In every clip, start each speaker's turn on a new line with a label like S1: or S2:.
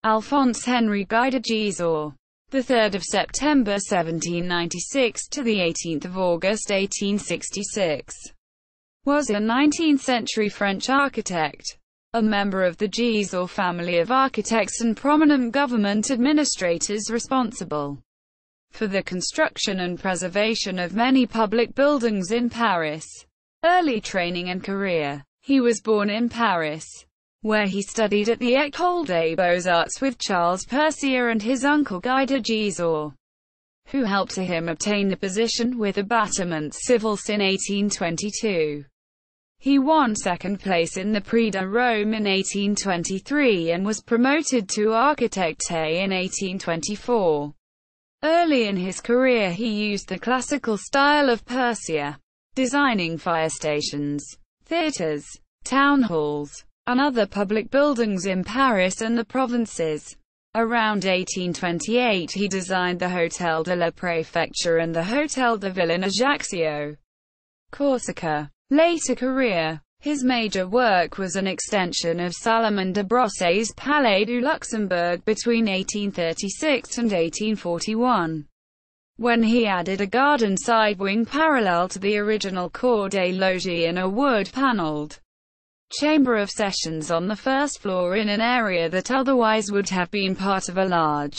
S1: Alphonse-Henri Guy de Gisors, the 3rd of September 1796 to the 18th of August 1866, was a 19th-century French architect, a member of the Gisors family of architects and prominent government administrators responsible for the construction and preservation of many public buildings in Paris. Early training and career. He was born in Paris, where he studied at the École des beaux-arts with Charles Percier and his uncle Guy de Gisors, who helped him obtain the position with the Bâtiments Civils in 1822. He won second place in the Prix de Rome in 1823 and was promoted to architecte in 1824. Early in his career he used the classical style of Percier, designing fire stations, theatres, town halls, and other public buildings in Paris and the provinces. Around 1828 he designed the Hôtel de la Préfecture and the Hôtel de Ville in Ajaccio, Corsica. Later career. His major work was an extension of Salomon de Brossay's Palais du Luxembourg between 1836 and 1841, when he added a garden side wing parallel to the original Cour des Logis and a wood-panelled chamber of sessions on the first floor in an area that otherwise would have been part of a large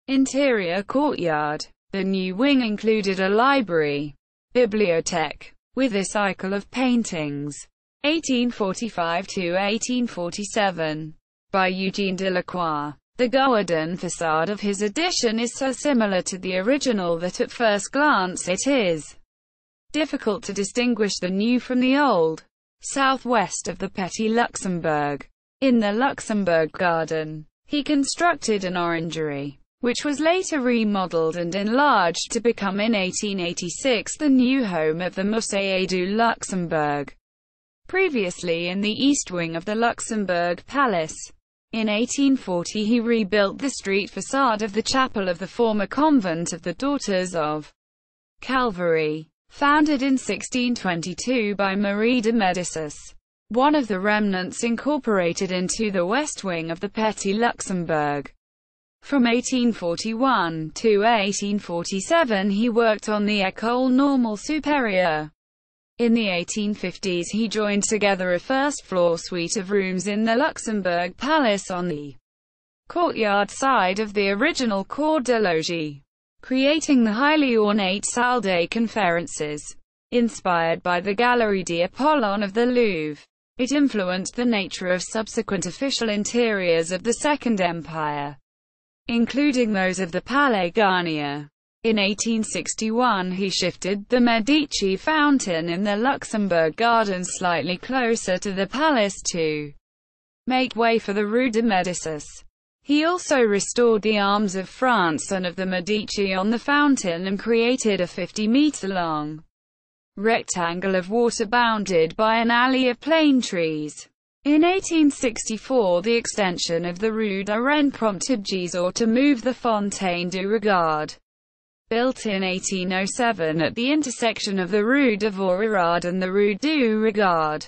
S1: interior courtyard. The new wing included a library, bibliothèque, with a cycle of paintings, 1845 to 1847, by Eugène Delacroix. The garden facade of his addition is so similar to the original that at first glance it is difficult to distinguish the new from the old. Southwest of the Petit Luxembourg, in the Luxembourg Garden, he constructed an orangery, which was later remodeled and enlarged to become in 1886 the new home of the Musée du Luxembourg, previously in the east wing of the Luxembourg Palace. In 1840 he rebuilt the street facade of the chapel of the former convent of the Daughters of Calvary, founded in 1622 by Marie de Médicis, one of the remnants incorporated into the west wing of the Petit Luxembourg. From 1841 to 1847 he worked on the École Normale Supérieure. In the 1850s he joined together a first-floor suite of rooms in the Luxembourg Palace on the courtyard side of the original Cour des Logis, creating the highly ornate Salle des Conférences. Inspired by the Galerie d'Apollon of the Louvre, it influenced the nature of subsequent official interiors of the Second Empire, including those of the Palais Garnier. In 1861 he shifted the Medici fountain in the Luxembourg Gardens slightly closer to the palace to make way for the Rue de Médicis. He also restored the arms of France and of the Medici on the fountain and created a 50-meter-long rectangle of water bounded by an alley of plane trees. In 1864 the extension of the Rue de Rennes prompted Gisors to move the Fontaine du Regard, built in 1807 at the intersection of the Rue de Vaugirard and the Rue du Regard,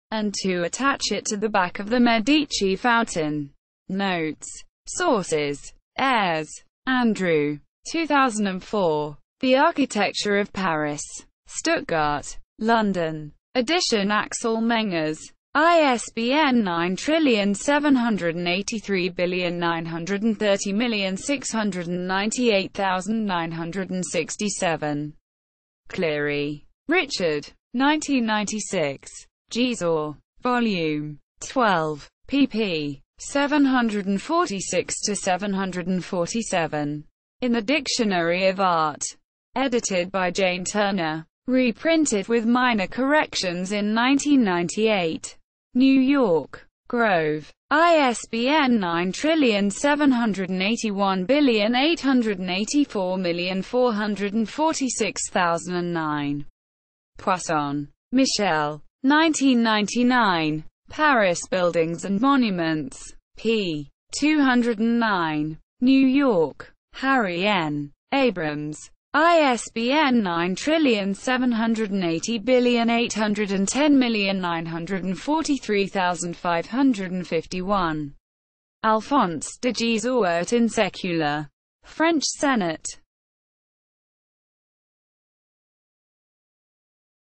S1: and to attach it to the back of the Medici fountain. Notes. Sources. Ayres. Andrew. 2004. The Architecture of Paris. Stuttgart. London. Edition Axel Mengers. ISBN 9783930698967. Cleary, Richard. 1996. Gisors. Volume 12. pp. 746 to 747. In the Dictionary of Art. Edited by Jane Turner. Reprinted with minor corrections in 1998. New York. Grove. ISBN 9781884446009. Poisson, Michel. 1999. Paris Buildings and Monuments. p. 209. New York. Harry N. Abrams. ISBN 9780810943551. Alphonse de Gisors in secular French Senate.